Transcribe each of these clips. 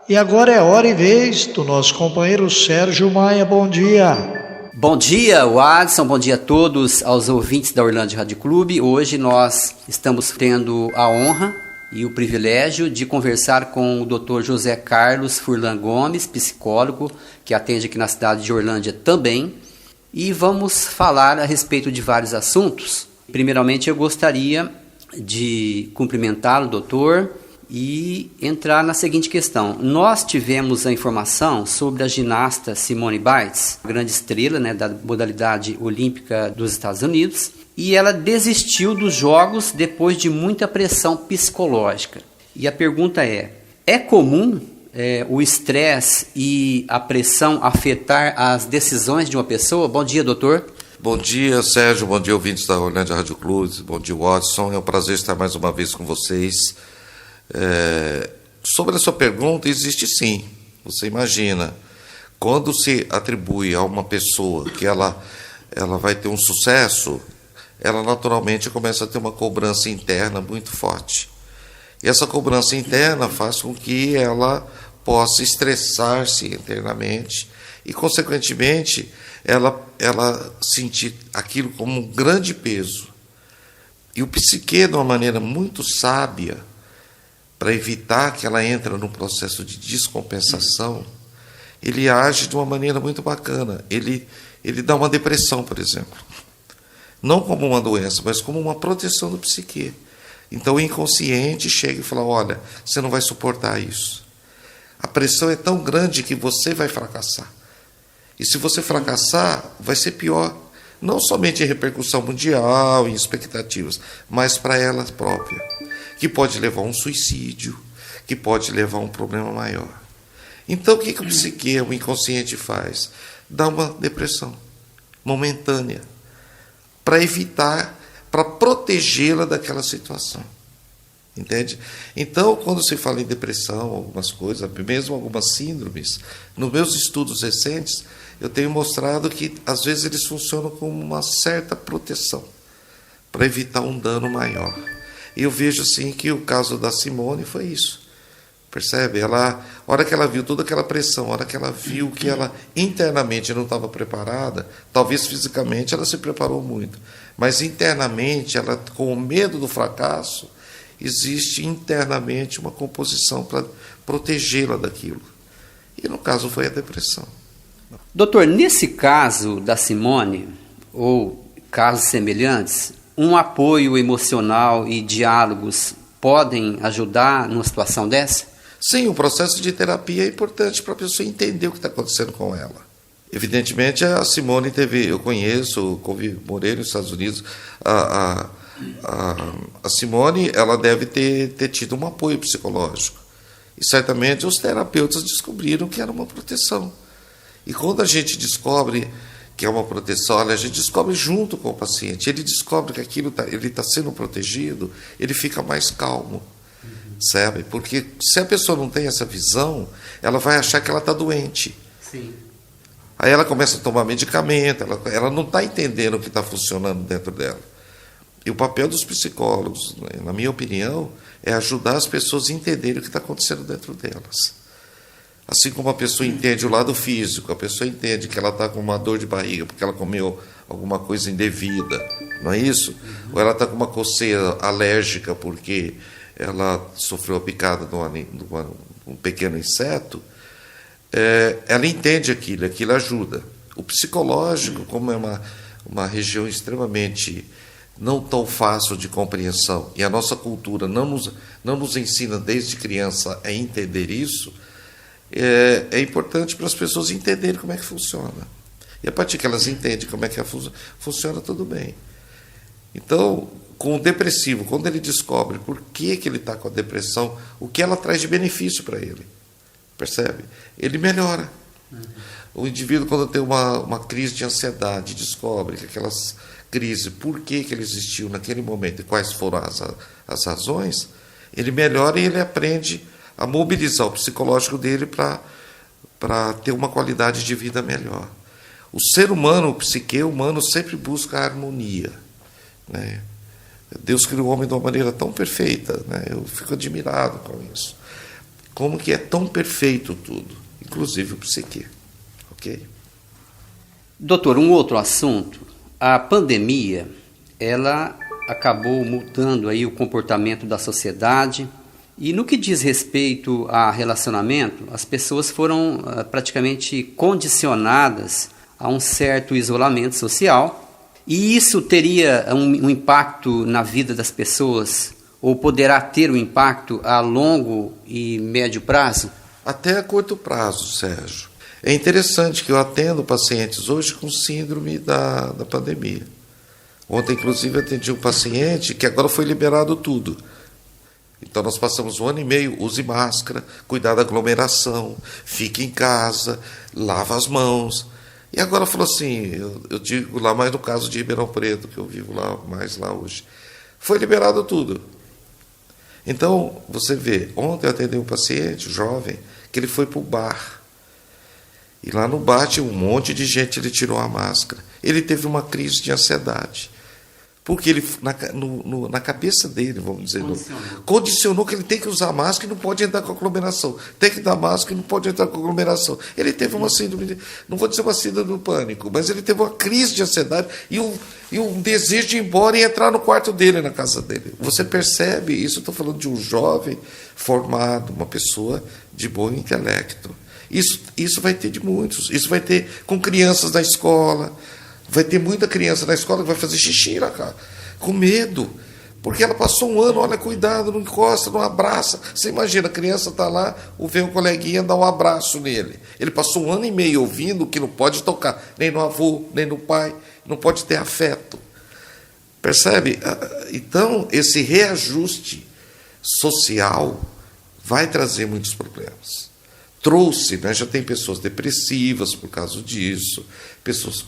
E agora é hora e vez do nosso companheiro Sérgio Maia. Bom dia. Bom dia, Wadson. Bom dia a todos, aos ouvintes da Orlândia Rádio Clube. Hoje nós estamos tendo a honra e o privilégio de conversar com o Dr. José Carlos Furlan Gomes, psicólogo, que atende aqui na cidade de Orlândia também. E vamos falar a respeito de vários assuntos. Primeiramente, eu gostaria de cumprimentá-lo, doutor, e entrar na seguinte questão. Nós tivemos a informação sobre a ginasta Simone Biles, grande estrela, da modalidade olímpica dos Estados Unidos, e ela desistiu dos Jogos depois de muita pressão psicológica. E a pergunta é comum o estresse e a pressão afetar as decisões de uma pessoa? Bom dia, doutor. Bom dia, Sérgio. Bom dia, ouvintes da Orlândia Rádio Clube. Bom dia, Watson. É um prazer estar mais uma vez com vocês. Sobre a sua pergunta, existe sim. Você imagina, quando se atribui a uma pessoa que ela vai ter um sucesso, ela naturalmente começa a ter uma cobrança interna muito forte. E essa cobrança interna faz com que ela possa estressar-se internamente e, consequentemente, ela sentir aquilo como um grande peso. E o psique, de uma maneira muito sábia, para evitar que ela entre num processo de descompensação, ele age de uma maneira muito bacana. Ele dá uma depressão, por exemplo. Não como uma doença, mas como uma proteção do psique. Então o inconsciente chega e fala, olha, você não vai suportar isso. A pressão é tão grande que você vai fracassar. E se você fracassar, vai ser pior. Não somente em repercussão mundial, em expectativas, mas para ela própria. Que pode levar a um suicídio, que pode levar a um problema maior. Então, o que o psique, o inconsciente faz? Dá uma depressão momentânea, para evitar, para protegê-la daquela situação. Entende? Então, quando se fala em depressão, algumas coisas, mesmo algumas síndromes, nos meus estudos recentes, eu tenho mostrado que, às vezes, eles funcionam como uma certa proteção, para evitar um dano maior. E eu vejo assim que o caso da Simone foi isso. Percebe? A hora que ela viu toda aquela pressão, a hora que ela viu que ela internamente não estava preparada, talvez fisicamente ela se preparou muito, mas internamente, ela, com o medo do fracasso, existe internamente uma composição para protegê-la daquilo. E no caso foi a depressão. Doutor, nesse caso da Simone, ou casos semelhantes, um apoio emocional e diálogos podem ajudar numa situação dessa? Sim, o processo de terapia é importante para a pessoa entender o que está acontecendo com ela. Evidentemente, a Simone eu conheço, morei nos Estados Unidos, a Simone ela deve ter tido um apoio psicológico. E certamente os terapeutas descobriram que era uma proteção. E quando a gente descobre que é uma proteção, olha, a gente descobre junto com o paciente, ele descobre que aquilo ele está sendo protegido, ele fica mais calmo, sabe? Porque se a pessoa não tem essa visão, ela vai achar que ela está doente. Sim. Aí ela começa a tomar medicamento, ela não está entendendo o que está funcionando dentro dela. E o papel dos psicólogos, na minha opinião, é ajudar as pessoas a entenderem o que está acontecendo dentro delas. Assim como a pessoa entende o lado físico, a pessoa entende que ela está com uma dor de barriga porque ela comeu alguma coisa indevida, não é isso? Ou ela está com uma coceira alérgica porque ela sofreu a picada de um pequeno inseto, ela entende aquilo ajuda. O psicológico, como é uma região extremamente não tão fácil de compreensão, e a nossa cultura não nos ensina desde criança a entender isso, é importante para as pessoas entenderem como é que funciona. E a partir que elas entendem como é que funciona, tudo bem. Então, com o depressivo, quando ele descobre por que ele está com a depressão, o que ela traz de benefício para ele, percebe? Ele melhora. O indivíduo, quando tem uma crise de ansiedade, descobre que aquelas crises, por que ele existiu naquele momento e quais foram as razões, ele melhora e ele aprende a mobilizar o psicológico dele para ter uma qualidade de vida melhor. O ser humano, o psique humano, sempre busca a harmonia, né? Deus criou o homem de uma maneira tão perfeita, né? Eu fico admirado com isso. como que é tão perfeito tudo, inclusive o psique, ok? Doutor, um outro assunto, a pandemia, ela acabou mudando aí o comportamento da sociedade e no que diz respeito a relacionamento, as pessoas foram praticamente condicionadas a um certo isolamento social e isso teria um impacto na vida das pessoas ou poderá ter um impacto a longo e médio prazo? Até a curto prazo, Sérgio. É interessante que eu atendo pacientes hoje com síndrome da pandemia. Ontem, inclusive, atendi um paciente que agora foi liberado tudo. Então, nós passamos 1 ano e meio, use máscara, cuidar da aglomeração, fique em casa, lava as mãos. E agora falou assim, eu digo lá mais no caso de Ribeirão Preto, que eu vivo lá mais lá hoje. Foi liberado tudo. Então, você vê, ontem eu atendi um paciente, jovem, que ele foi para o bar. E lá no bar tinha um monte de gente, ele tirou a máscara. Ele teve uma crise de ansiedade. Porque ele, na cabeça dele, vamos dizer, condicionou que ele tem que usar máscara e não pode entrar com aglomeração. Tem que dar máscara e não pode entrar com aglomeração. Ele teve uma síndrome, não vou dizer uma síndrome do pânico, mas ele teve uma crise de ansiedade e um desejo de ir embora e entrar no quarto dele, na casa dele. Você percebe, isso eu estou falando de um jovem formado, uma pessoa de bom intelecto. Isso vai ter de muitos. Isso vai ter com crianças na escola. Vai ter muita criança na escola que vai fazer xixi lá, cara, com medo. Porque ela passou 1 ano, olha, cuidado, não encosta, não abraça. Você imagina, a criança está lá, vem um coleguinha dar um abraço nele. Ele passou 1 ano e meio ouvindo que não pode tocar, nem no avô, nem no pai, não pode ter afeto. Percebe? Então, esse reajuste social vai trazer muitos problemas. Trouxe, né? Já tem pessoas depressivas por causa disso, pessoas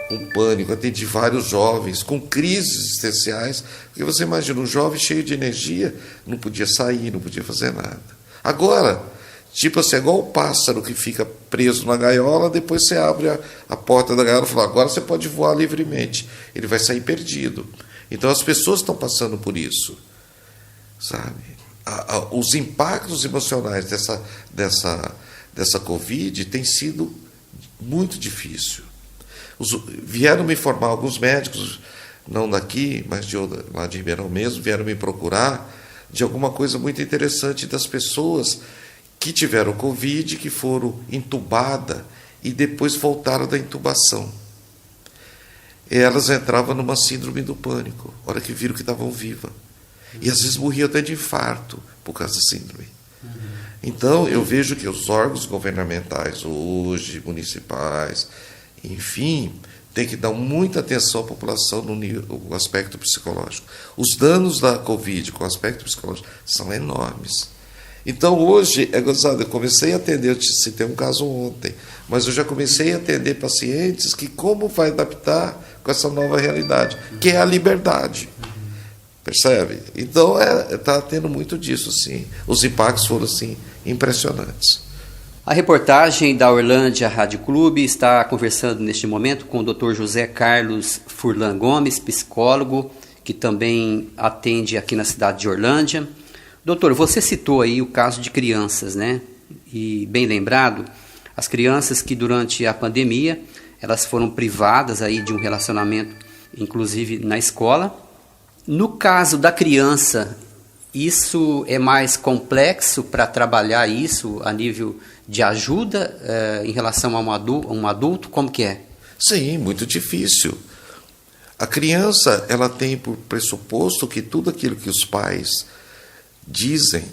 com pânico, atendi vários jovens com crises existenciais, porque você imagina, um jovem cheio de energia, não podia sair, não podia fazer nada. Agora, tipo assim, é igual o pássaro que fica preso na gaiola, depois você abre a porta da gaiola e fala, agora você pode voar livremente, ele vai sair perdido. Então as pessoas estão passando por isso, sabe? Os impactos emocionais dessa Covid têm sido muito difícil. Vieram me informar, alguns médicos, não daqui, mas lá de Ribeirão mesmo, vieram me procurar de alguma coisa muito interessante das pessoas que tiveram Covid, que foram entubadas e depois voltaram da intubação. Elas entravam numa síndrome do pânico, a hora que viram que estavam vivas. E às vezes morriam até de infarto por causa da síndrome. Então, eu vejo que os órgãos governamentais hoje, municipais, enfim, tem que dar muita atenção à população no aspecto psicológico. Os danos da Covid com o aspecto psicológico são enormes. Então, hoje, é gozado, eu comecei a atender, eu citei um caso ontem, mas eu já comecei a atender pacientes que como vai adaptar com essa nova realidade, que é a liberdade. Percebe? Então, está tendo muito disso, sim. Os impactos foram, assim, impressionantes. A reportagem da Orlândia Rádio Clube está conversando neste momento com o Dr. José Carlos Furlan Gomes, psicólogo, que também atende aqui na cidade de Orlândia. Doutor, você citou aí o caso de crianças, né? E, bem lembrado, as crianças que durante a pandemia, elas foram privadas aí de um relacionamento, inclusive na escola. No caso da criança, isso é mais complexo para trabalhar isso a nível de ajuda em relação a um adulto? Como que é? Sim, muito difícil. A criança, ela tem por pressuposto que tudo aquilo que os pais dizem,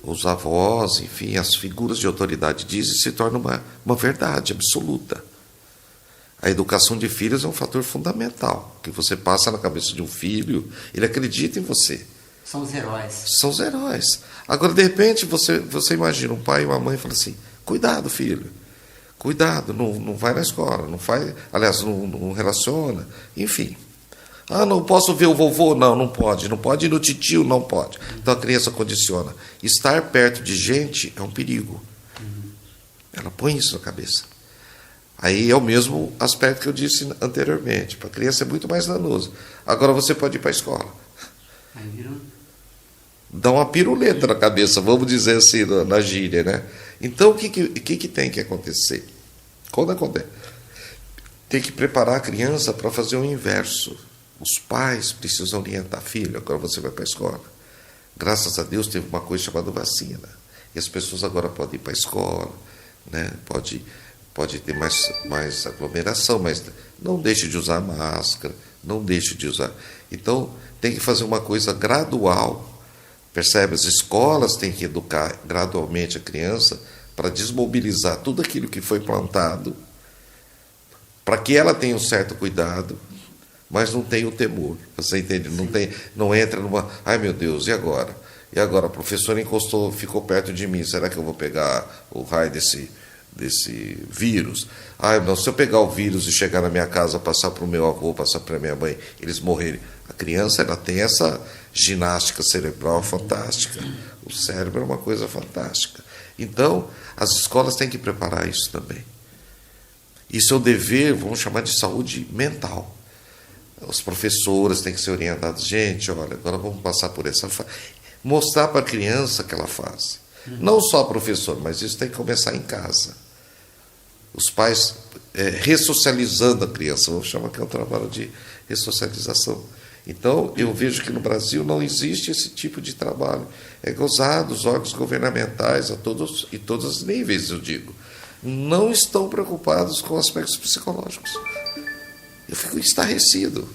os avós, enfim, as figuras de autoridade dizem, se torna uma verdade absoluta. A educação de filhos é um fator fundamental, que você passa na cabeça de um filho, ele acredita em você. São os heróis. São os heróis. Agora, de repente, você imagina um pai e uma mãe e fala assim, cuidado, filho, cuidado, não vai na escola, não faz, aliás, não relaciona, enfim. Ah, não posso ver o vovô? Não pode. Não pode ir no titio? Não pode. Então a criança condiciona. Estar perto de gente é um perigo. Ela põe isso na cabeça. Aí é o mesmo aspecto que eu disse anteriormente. Para a criança é muito mais danoso. Agora você pode ir para a escola. dá uma piruleta na cabeça, vamos dizer assim, na gíria, né? Então, o que tem que acontecer? Quando acontece? Tem que preparar a criança para fazer o inverso. Os pais precisam orientar: filho, agora você vai para a escola. Graças a Deus teve uma coisa chamada vacina. E as pessoas agora podem ir para a escola, né? Pode ter mais aglomeração, mas não deixe de usar máscara, não deixe de usar. Então, tem que fazer uma coisa gradual. Percebe? As escolas têm que educar gradualmente a criança para desmobilizar tudo aquilo que foi plantado, para que ela tenha um certo cuidado, mas não tenha o temor. Você entende? Não entra numa... Ai, meu Deus, e agora? E agora? A professora encostou, ficou perto de mim. Será que eu vou pegar o raio desse vírus? Ai, não, se eu pegar o vírus e chegar na minha casa, passar para o meu avô, passar para a minha mãe, eles morrerem. A criança, ela tem essa ginástica cerebral fantástica. O cérebro é uma coisa fantástica. Então, as escolas têm que preparar isso também. Isso é o dever, vamos chamar de saúde mental. Os professores têm que ser orientados. Gente, olha, agora vamos passar por essa fase. Mostrar para a criança aquela fase. Não só professor, mas isso tem que começar em casa. Os pais ressocializando a criança. Vamos chamar que é um trabalho de ressocialização. Então, eu vejo que no Brasil não existe esse tipo de trabalho. É gozado, os órgãos governamentais, todos os níveis, eu digo, não estão preocupados com aspectos psicológicos. Eu fico estarrecido.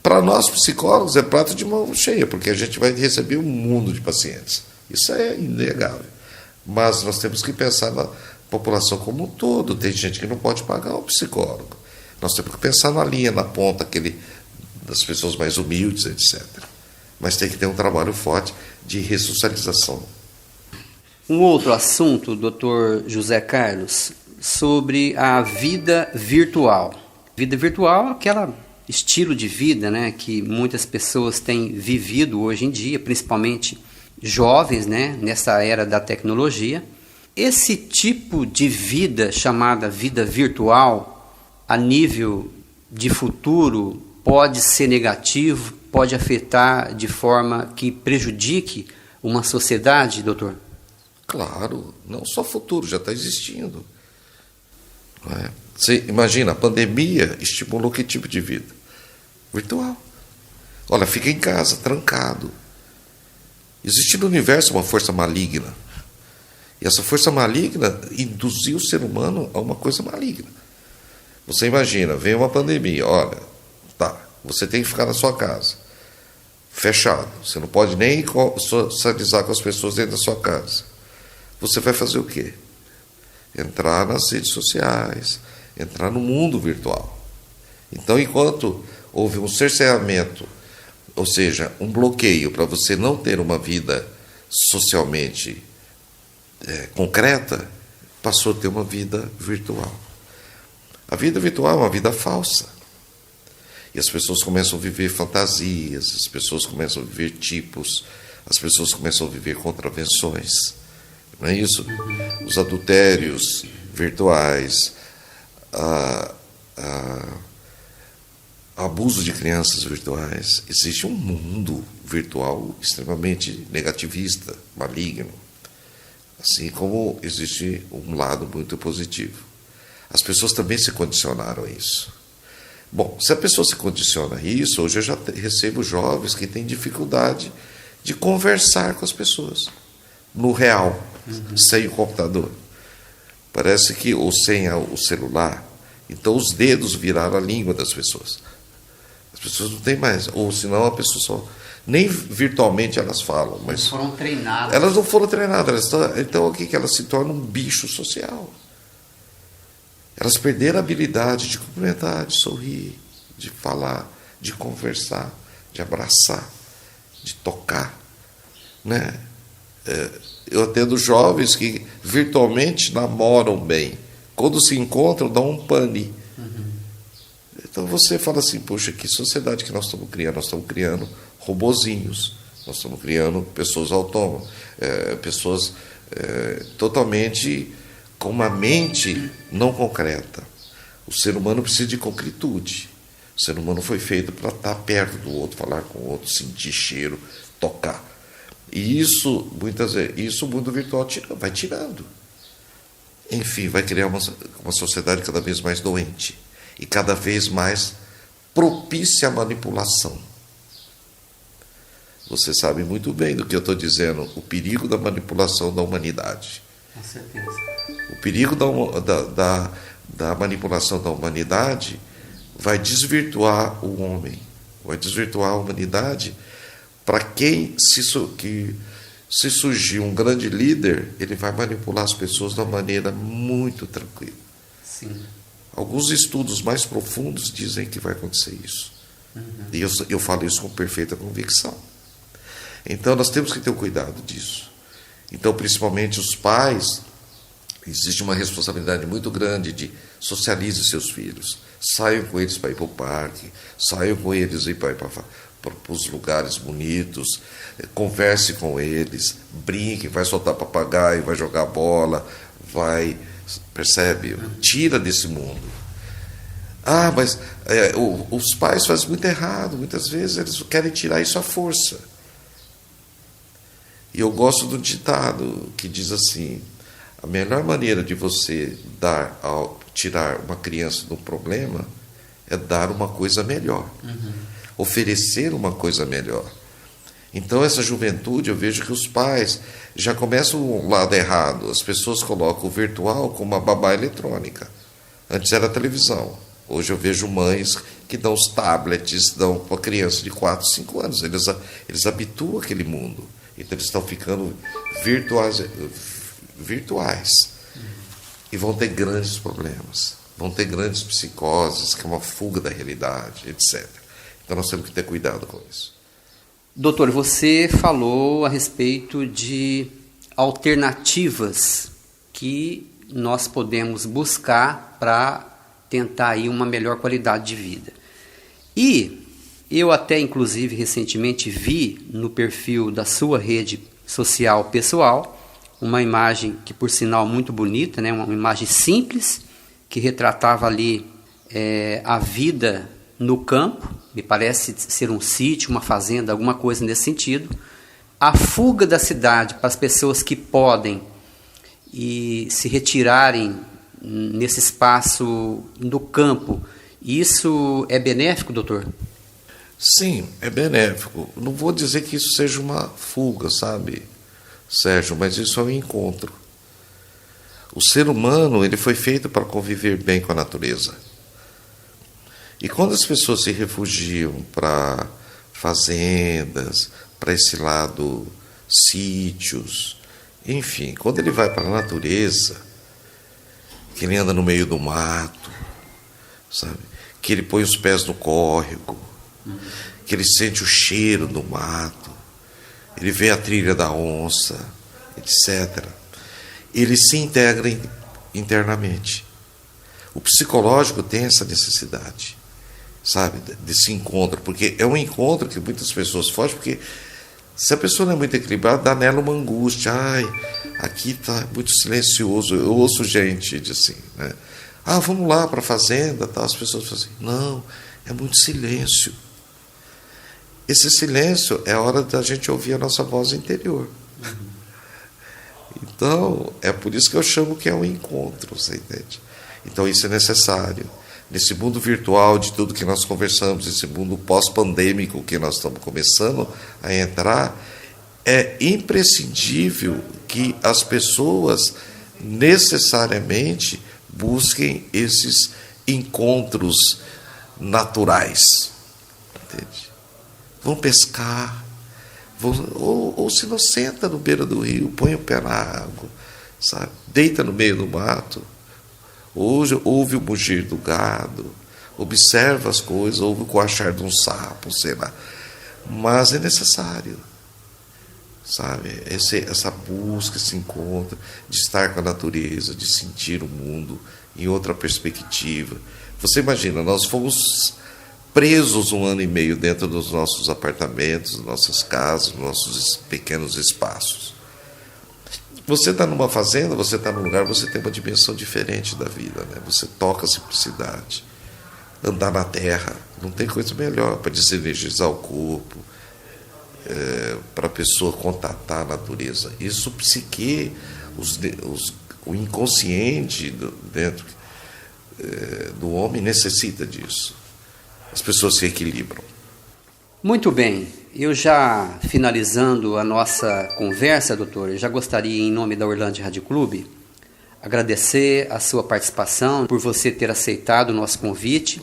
Para nós, psicólogos, é prato de mão cheia, porque a gente vai receber um mundo de pacientes. Isso é inegável. Mas nós temos que pensar na população como um todo. Tem gente que não pode pagar o psicólogo. Nós temos que pensar na linha, na ponta, das pessoas mais humildes, etc. Mas tem que ter um trabalho forte de ressocialização. Um outro assunto, Dr. José Carlos, sobre a vida virtual. Vida virtual é aquele estilo de vida, né, que muitas pessoas têm vivido hoje em dia, principalmente jovens, né, nessa era da tecnologia. Esse tipo de vida, chamada vida virtual, a nível de futuro, pode ser negativo, pode afetar de forma que prejudique uma sociedade, doutor? Claro, não só futuro, já está existindo. Não é? Você imagina, a pandemia estimulou que tipo de vida? Virtual. Olha, fica em casa, trancado. Existe no universo uma força maligna. E essa força maligna induziu o ser humano a uma coisa maligna. Você imagina, vem uma pandemia, olha, tá, você tem que ficar na sua casa, fechado. Você não pode nem socializar com as pessoas dentro da sua casa. Você vai fazer o quê? Entrar nas redes sociais, entrar no mundo virtual. Então, enquanto houve um cerceamento, ou seja, um bloqueio para você não ter uma vida socialmente concreta, passou a ter uma vida virtual. A vida virtual é uma vida falsa. E as pessoas começam a viver fantasias, as pessoas começam a viver tipos, as pessoas começam a viver contravenções. Não é isso? Os adultérios virtuais, abuso de crianças virtuais. Existe um mundo virtual extremamente negativista, maligno, assim como existe um lado muito positivo. As pessoas também se condicionaram a isso. Bom, se a pessoa se condiciona a isso, hoje eu já recebo jovens que têm dificuldade de conversar com as pessoas no real, sem o computador. Parece que, ou sem o celular. Então os dedos viraram a língua das pessoas. As pessoas não têm mais, ou senão a pessoa só... Nem virtualmente elas falam, mas... Foram treinadas. Elas não foram treinadas. Então o que elas se tornam? Um bicho social. Elas perderam a habilidade de cumprimentar, de sorrir, de falar, de conversar, de abraçar, de tocar. Né? Eu atendo jovens que virtualmente namoram bem. Quando se encontram, dão um pane. Então você fala assim, poxa, que sociedade que nós estamos criando? Nós estamos criando robozinhos, nós estamos criando pessoas autônomas, pessoas totalmente com uma mente não concreta. O ser humano precisa de concretude. O ser humano foi feito para estar perto do outro, falar com o outro, sentir cheiro, tocar. E isso, muitas vezes, isso o mundo virtual vai tirando. Enfim, vai criar uma sociedade cada vez mais doente e cada vez mais propícia à manipulação. Você sabe muito bem do que eu estou dizendo, o perigo da manipulação da humanidade. Com certeza. O perigo da manipulação da humanidade vai desvirtuar o homem, vai desvirtuar a humanidade. Para quem se surgir um grande líder, ele vai manipular as pessoas de uma maneira muito tranquila. Sim. Alguns estudos mais profundos dizem que vai acontecer isso. E eu falo isso com perfeita convicção. Então nós temos que ter um cuidado disso. Então, principalmente os pais, existe uma responsabilidade muito grande de socialize seus filhos. Saiam com eles para ir para o parque, saiam com eles para os lugares bonitos, converse com eles, brinque, vai soltar papagaio, vai jogar bola, percebe? Tira desse mundo. Mas os pais fazem muito errado, muitas vezes eles querem tirar isso à força. E eu gosto do ditado que diz assim: a melhor maneira de você tirar uma criança de um problema é dar uma coisa melhor, oferecer uma coisa melhor. Então, essa juventude, eu vejo que os pais já começam o lado errado. As pessoas colocam o virtual como uma babá eletrônica. Antes era televisão. Hoje eu vejo mães que dão os tablets, dão para criança de 4, 5 anos. Eles habituam aquele mundo. Então, eles estão ficando virtuais. E vão ter grandes problemas. Vão ter grandes psicoses, que é uma fuga da realidade, etc. Então, nós temos que ter cuidado com isso. Doutor, você falou a respeito de alternativas que nós podemos buscar para tentar aí uma melhor qualidade de vida. E eu até, inclusive, recentemente vi no perfil da sua rede social pessoal uma imagem que, por sinal, muito bonita, né? Uma imagem simples que retratava ali a vida no campo, me parece ser um sítio, uma fazenda, alguma coisa nesse sentido. A fuga da cidade para as pessoas que podem e se retirarem nesse espaço do campo, isso é benéfico, doutor? Sim, é benéfico. Não vou dizer que isso seja uma fuga, sabe, Sérgio, mas isso é um encontro. O ser humano, ele foi feito para conviver bem com a natureza. E quando as pessoas se refugiam para fazendas, para esse lado, sítios, enfim, quando ele vai para a natureza, que ele anda no meio do mato, sabe? Que ele põe os pés no córrego, que ele sente o cheiro do mato, ele vê a trilha da onça, etc. Ele se integra internamente. O psicológico tem essa necessidade, sabe, desse encontro, porque é um encontro que muitas pessoas fogem, porque se a pessoa não é muito equilibrada, dá nela uma angústia. Aqui está muito silencioso. Eu ouço gente assim, né? Vamos lá para a fazenda, tá? As pessoas falam assim, não, é muito silêncio. Esse silêncio é a hora da gente ouvir a nossa voz interior. Então, é por isso que eu chamo que é um encontro, você entende? Então, isso é necessário. Nesse mundo virtual de tudo que nós conversamos, esse mundo pós-pandêmico que nós estamos começando a entrar, é imprescindível que as pessoas necessariamente busquem esses encontros naturais. Entende? Vão pescar, ou se não, senta no beira do rio, põe o pé na água, sabe? Deita no meio do mato, ouve o mugir do gado, observa as coisas, ouve o coachar de um sapo, sei lá. Mas é necessário, sabe? Essa busca, esse encontro, de estar com a natureza, de sentir o mundo em outra perspectiva. Você imagina, nós fomos presos 1 ano e meio dentro dos nossos apartamentos, nossas casas, nossos pequenos espaços. Você está numa fazenda, você está num lugar, você tem uma dimensão diferente da vida, né? Você toca a simplicidade. Andar na terra, não tem coisa melhor para desenergizar o corpo. para a pessoa contatar a natureza. Isso, psique, o inconsciente dentro do homem necessita disso. As pessoas se equilibram. Muito bem. Eu já finalizando a nossa conversa, doutor, eu já gostaria, em nome da Orlândia Rádio Clube, agradecer a sua participação, por você ter aceitado o nosso convite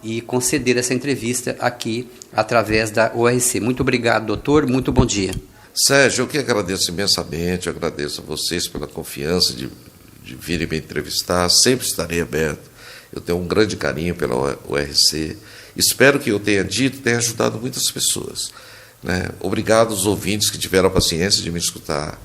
e conceder essa entrevista aqui através da ORC. Muito obrigado, doutor. Muito bom dia. Sérgio, eu que agradeço imensamente, eu agradeço a vocês pela confiança de virem me entrevistar, sempre estarei aberto. Eu tenho um grande carinho pela ORC. Espero que eu tenha dito, tenha ajudado muitas pessoas, né? Obrigado aos ouvintes que tiveram a paciência de me escutar.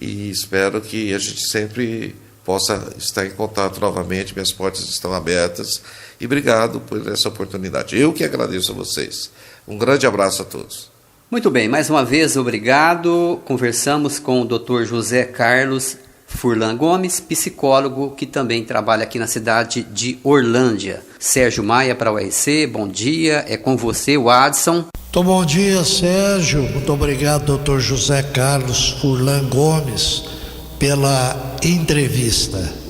E espero que a gente sempre possa estar em contato novamente, minhas portas estão abertas, e obrigado por essa oportunidade. Eu que agradeço a vocês. Um grande abraço a todos. Muito bem, mais uma vez, obrigado. Conversamos com o Dr. José Carlos Furlan Gomes, psicólogo que também trabalha aqui na cidade de Orlândia. Sérgio Maia para a URC, bom dia, é com você, o Adson. Então, bom dia, Sérgio. Muito obrigado, Dr. José Carlos Furlan Gomes, pela entrevista.